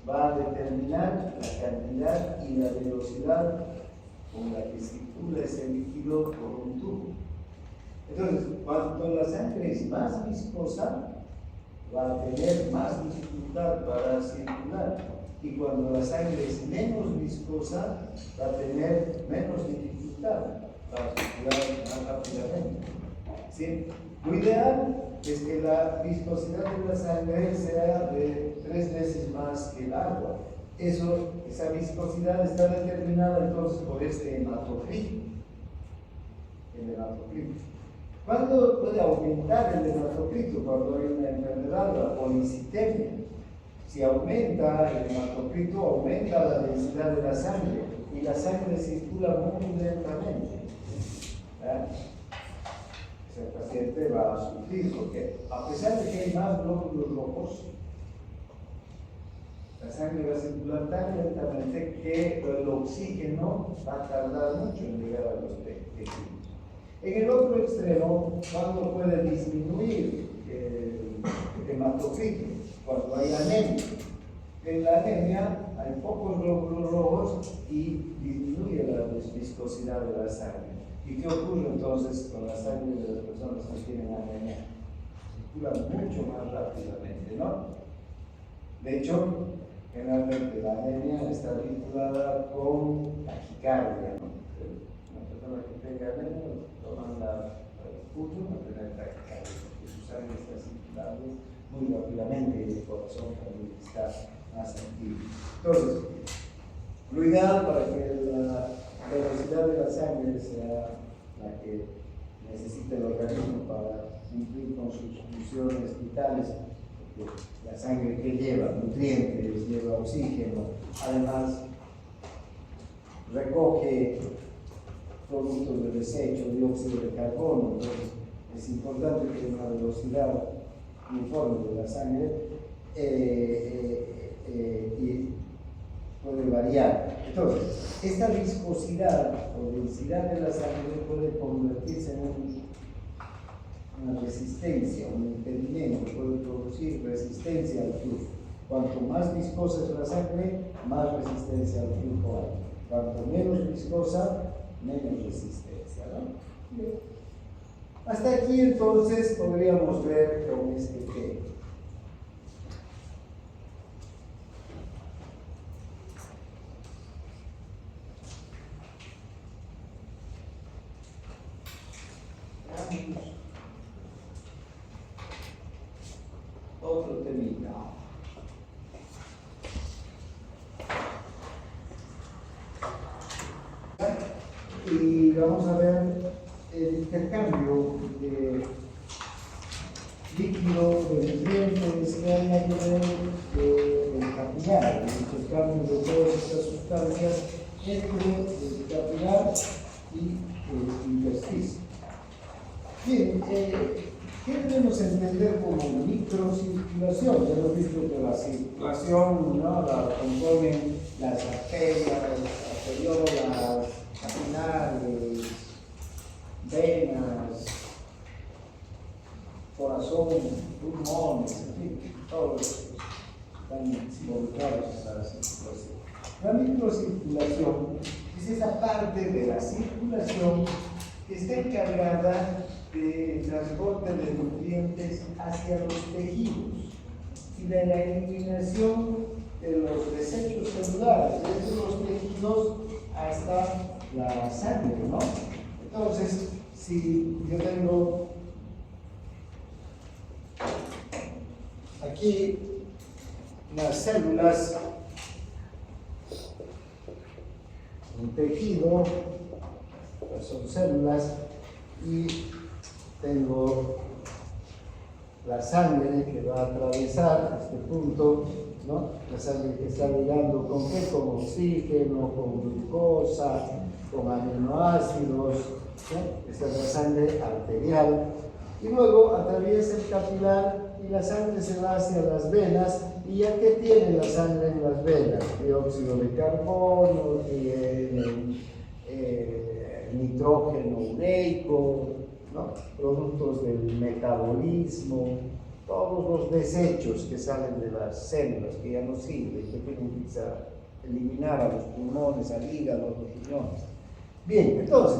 va a determinar la cantidad y la velocidad con la que circula ese líquido por un tubo. Entonces, cuanto la sangre es más viscosa, va a tener más dificultad para circular. Y cuando la sangre es menos viscosa, va a tener menos dificultad para circular más rápidamente. ¿Sí? Lo ideal es que la viscosidad de la sangre sea de 3 veces más que el agua. Esa viscosidad está determinada entonces por este hematocrito. El hematocrito. ¿Cuándo puede aumentar el hematocrito? Cuando hay una enfermedad, la policitemia. Si aumenta el hematocrito, aumenta la densidad de la sangre y la sangre circula muy lentamente. ¿Verdad? El paciente va a sufrir porque, a pesar de que hay más glóbulos rojos, la sangre va a circular tan lentamente que el oxígeno va a tardar mucho en llegar a los tejidos. En el otro extremo, ¿cuándo puede disminuir el hematocrito? Cuando hay anemia. En la anemia hay pocos glóbulos rojos y disminuye la viscosidad de la sangre. ¿Y qué ocurre entonces con la sangre de las personas que tienen anemia? Circula mucho más rápidamente, ¿no? De hecho, generalmente la anemia está vinculada con taquicardia, ¿no? Una persona que tenga anemia toman la pucho a tener taquicardia, porque su sangre está circulando muy rápidamente y el corazón también está más activo. Entonces, lo ideal para que la velocidad de la sangre sea la que necesita el organismo para cumplir con sus funciones vitales, porque la sangre que lleva nutrientes, lleva oxígeno, además recoge productos de desecho, dióxido de carbono. Entonces es importante que una velocidad uniforme de la sangre y puede variar. Entonces, esta viscosidad o densidad de la sangre puede convertirse en una resistencia, un impedimento, puede producir resistencia al flujo. Cuanto más viscosa es la sangre, más resistencia al flujo hay. Cuanto menos viscosa, menos resistencia, ¿no? Bien. Hasta aquí entonces podríamos ver con este tema. Otro temita. Y vamos a ver el intercambio de líquido, de nutrientes que hay a nivel del capilar, el intercambio de todas estas sustancias entre el capilar y el intersticio. Bien, ¿qué debemos entender como microcirculación? Ya hemos visto que la circulación, ¿no?, la componen las arterias, arteriolas, capilares, venas, corazón, pulmones, en fin, todos están involucrados en la circulación. La microcirculación es esa parte de la circulación que está encargada del transporte de nutrientes hacia los tejidos y de la eliminación de los desechos celulares, desde los tejidos hasta la sangre, ¿no? Entonces, si yo tengo aquí las células, un tejido, pues son células, y tengo la sangre que va a atravesar este punto, ¿no? La sangre que está ligando con qué, con oxígeno, con glucosa, con aminoácidos, ¿no? Esta es la sangre arterial, y luego atraviesa el capilar y la sangre se va hacia las venas. ¿Y ya qué tiene la sangre en las venas? Dióxido de carbono, tiene nitrógeno ureico, ¿no? Productos del metabolismo, todos los desechos que salen de las células que ya no sirven, que tienen que eliminar a los pulmones, al hígado, a los riñones. Bien, entonces,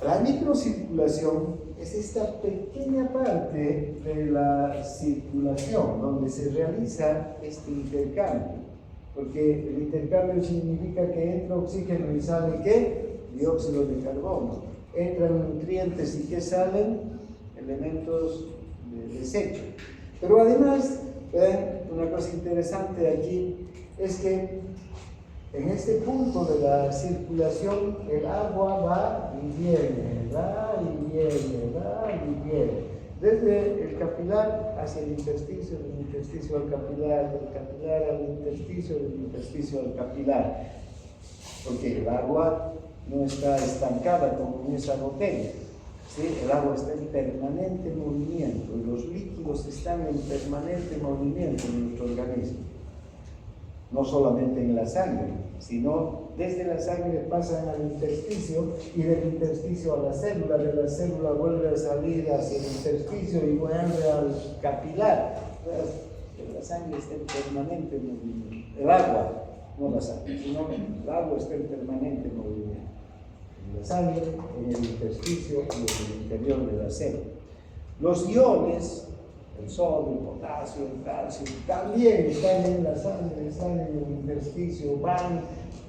la microcirculación es esta pequeña parte de la circulación donde se realiza este intercambio, porque el intercambio significa que entra oxígeno y sale ¿qué? Dióxido de carbono. Entran nutrientes y ¿qué salen? Elementos de desecho. Pero además, una cosa interesante aquí es que en este punto de la circulación el agua va y viene, va y viene, va y viene. Desde el capilar hacia el intersticio, del intersticio al capilar, del capilar al intersticio, del intersticio al capilar. Porque el agua no está estancada como en esa botella. ¿Sí? El agua está en permanente movimiento y los líquidos están en permanente movimiento en nuestro organismo. No solamente en la sangre, sino desde la sangre pasan al intersticio y del intersticio a de la célula vuelve a salir hacia el intersticio y vuelve al capilar. La sangre está en permanente movimiento. El agua, no la sangre, sino el agua está en permanente movimiento. En la sangre, en el intersticio y en el interior de la célula. Los iones, el sodio, el potasio, el calcio, también están en la sangre, están en el intersticio,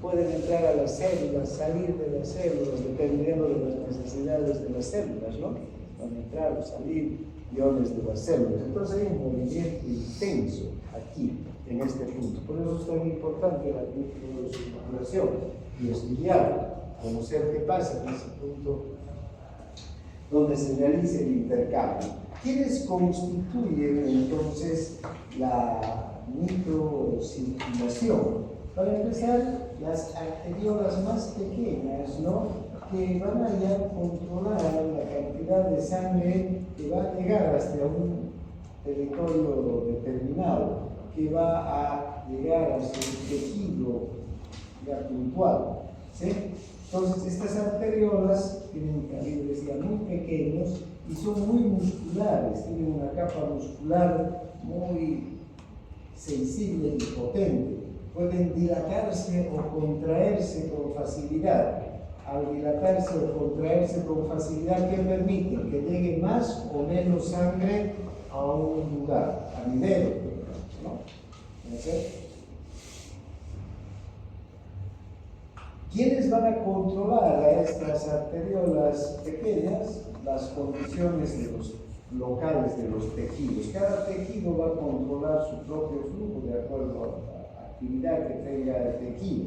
pueden entrar a las células, salir de las células, dependiendo de las necesidades de las células, ¿no? Van a entrar o salir iones de las células. Entonces hay un movimiento intenso aquí, en este punto. Por eso es tan importante la microcirculación y estudiar, conocer qué pasa en ese punto donde se realiza el intercambio. ¿Quiénes constituyen entonces la microcirculación? Para empezar, las arteriolas más pequeñas, ¿no? Que van a ya controlar la cantidad de sangre que va a llegar hasta un territorio determinado, que va a llegar hasta un tejido ya puntual, ¿sí? Entonces, estas arteriolas tienen calibres ya muy pequeños y son muy musculares, tienen una capa muscular muy sensible y potente. Pueden dilatarse o contraerse con facilidad. Al dilatarse o contraerse con facilidad, ¿qué permite? Que llegue más o menos sangre a un lugar, a nivel, ¿no? ¿Sí? ¿Quiénes van a controlar a estas arteriolas pequeñas? Las condiciones de los locales de los tejidos. Cada tejido va a controlar su propio flujo de acuerdo a la actividad que tenga el tejido.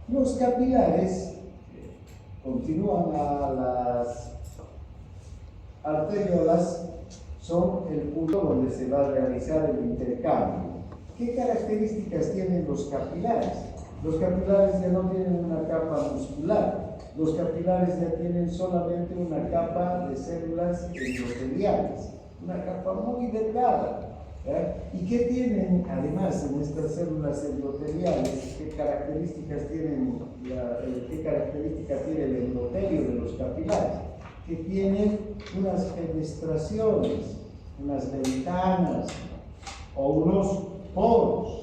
Los capilares continúan a las arteriolas, son el punto donde se va a realizar el intercambio. ¿Qué características tienen los capilares? Los capilares ya no tienen una capa muscular, los capilares ya tienen solamente una capa de células endoteliales, una capa muy delgada. ¿Y qué tienen además en estas células endoteliales? ¿Qué características tiene el endotelio de los capilares? Que tienen unas fenestraciones, unas ventanas o unos poros.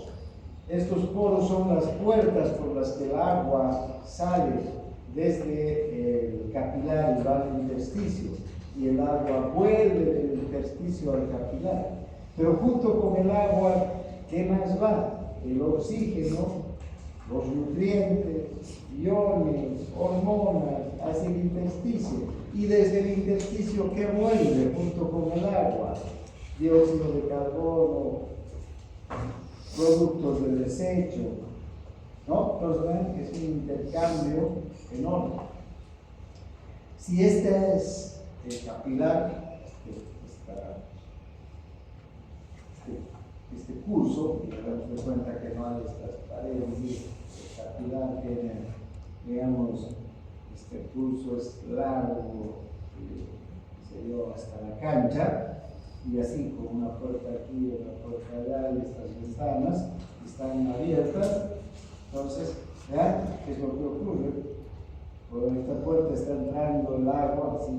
Estos poros son las puertas por las que el agua sale desde el capilar y va al intersticio, y el agua vuelve del intersticio al capilar. Pero junto con el agua, ¿qué más va? El oxígeno, los nutrientes, iones, hormonas, hacia el intersticio. Y desde el intersticio, ¿qué vuelve junto con el agua? Dióxido de carbono, productos de desecho, ¿no? Entonces ven que es un intercambio enorme. Si este es el capilar, este curso, y damos de cuenta que no hay estas paredes, el capilar tiene, digamos, este curso es largo, se dio hasta la cancha, y así con una puerta aquí, una puerta allá, y estas ventanas están abiertas. Entonces, ¿ya? ¿Qué es lo que ocurre? Por esta puerta está entrando el agua, así,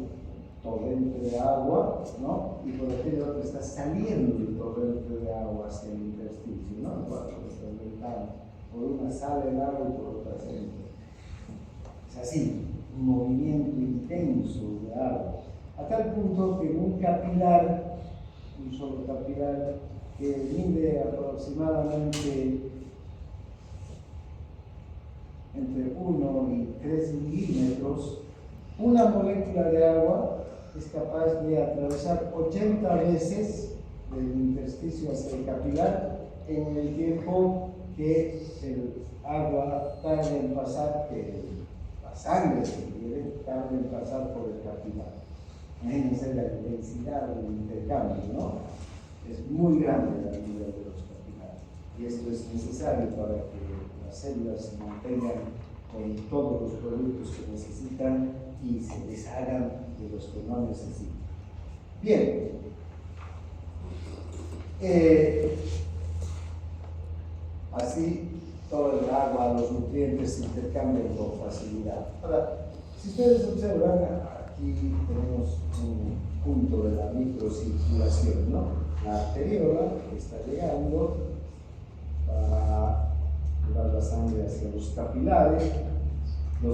torrente de agua, ¿no? Y por aquel otro está saliendo el torrente de agua hacia el intersticio, ¿no? Cuando está ventana, por una sale el agua y por otra se entra. Es así, un movimiento intenso de agua, a tal punto que un capilar, un solo capilar, que mide aproximadamente entre 1 y 3 milímetros, una molécula de agua es capaz de atravesar 80 veces del intersticio hacia el capilar en el tiempo que el agua tarda en pasar, que la sangre, si quiere, tarda en pasar por el capilar. Imagínense la intensidad del intercambio, ¿no? Es muy grande la vida de los capilares. Y esto es necesario para que las células se mantengan con todos los productos que necesitan y se deshagan de los que no necesitan. Bien. Así todo el agua, los nutrientes se intercambian con facilidad. Ahora, si ustedes observan, aquí tenemos un punto de la microcirculación, ¿no? La arteriola que está llegando para llevar la sangre hacia los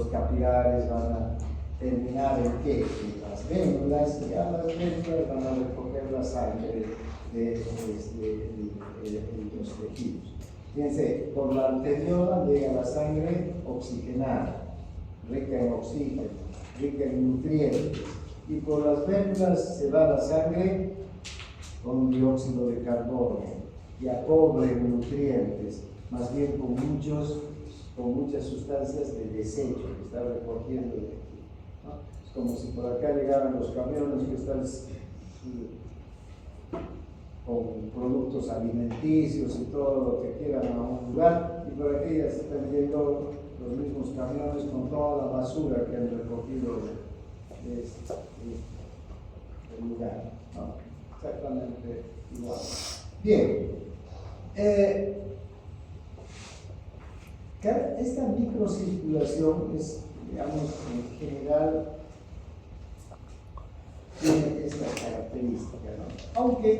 capilares van a terminar en qué? En las vénulas, y a las vénulas van a recoger la sangre de los tejidos. Fíjense, por la arteriola llega la sangre oxigenada, rica en oxígeno, rica en nutrientes, y por las vénulas se va la sangre con dióxido de carbono, ya pobre en nutrientes, más bien con muchas sustancias de desecho que está recogiendo de aquí, ¿no? Es como si por acá llegaran los camiones que están con productos alimenticios y todo lo que quieran a un lugar, y por aquí ya se están yendo los mismos camiones con toda la basura que han recogido del lugar, ¿no? Exactamente igual. Bien, esta microcirculación es, digamos, en general tiene esta característica, ¿no? Aunque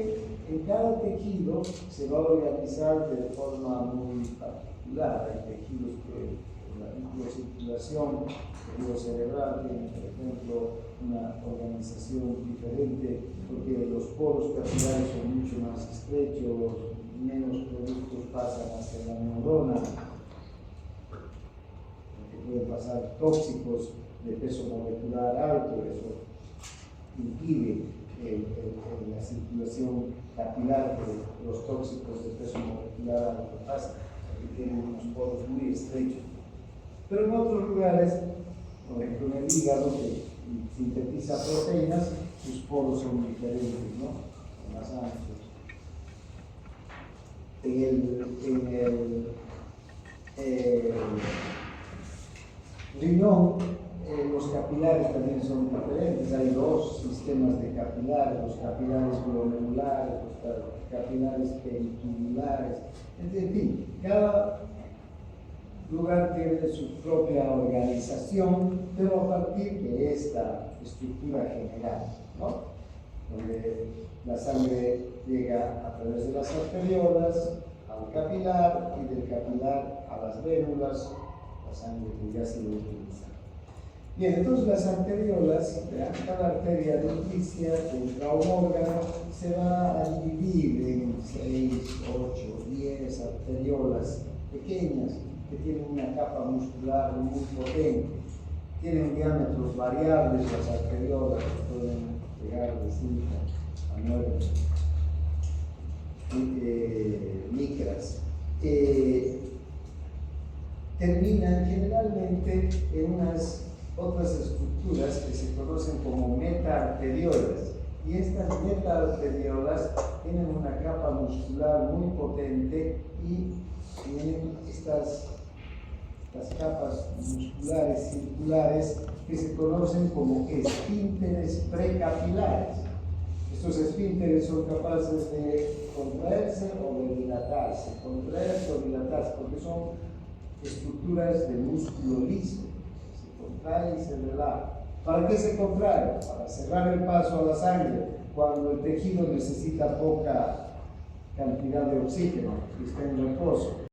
en cada tejido se va a organizar de forma muy particular. Hay tejidos que en la microcirculación, el tejido cerebral tiene, por ejemplo, una organización diferente, porque los poros capilares son mucho más estrechos, menos productos pasan hacia la neurona, porque pueden pasar tóxicos de peso molecular alto, eso impide la circulación capilar de los tóxicos de peso molecular alto pasan, porque tienen unos poros muy estrechos. Pero en otros lugares, por ejemplo en el hígado, que sintetiza proteínas, sus poros son diferentes, ¿no? Son más anchos. En el riñón, los capilares también son diferentes. Hay dos sistemas de capilares, los capilares glomerulares, los capilares peritubulares. En fin, cada lugar tiene su propia organización, pero a partir de esta estructura general, ¿no? Donde la sangre llega a través de las arteriolas al capilar y del capilar a las vénulas, la sangre que ya se lo utiliza. Bien, entonces las arteriolas, cada arteria nutricia que entra a un órgano se va a dividir en 6, 8, 10 arteriolas pequeñas que tienen una capa muscular muy potente. Tienen diámetros variables las arteriolas, que pueden llegar de 5 a 9 micras. Terminan generalmente en unas otras estructuras que se conocen como metaarteriolas, y estas metaarteriolas tienen una capa muscular muy potente y tienen estas capas musculares circulares que se conocen como esfínteres precapilares. Estos esfínteres son capaces de contraerse o de dilatarse, porque son estructuras de músculo liso, se contrae y se relaja. ¿Para qué se contrae? Para cerrar el paso a la sangre cuando el tejido necesita poca cantidad de oxígeno y está en reposo.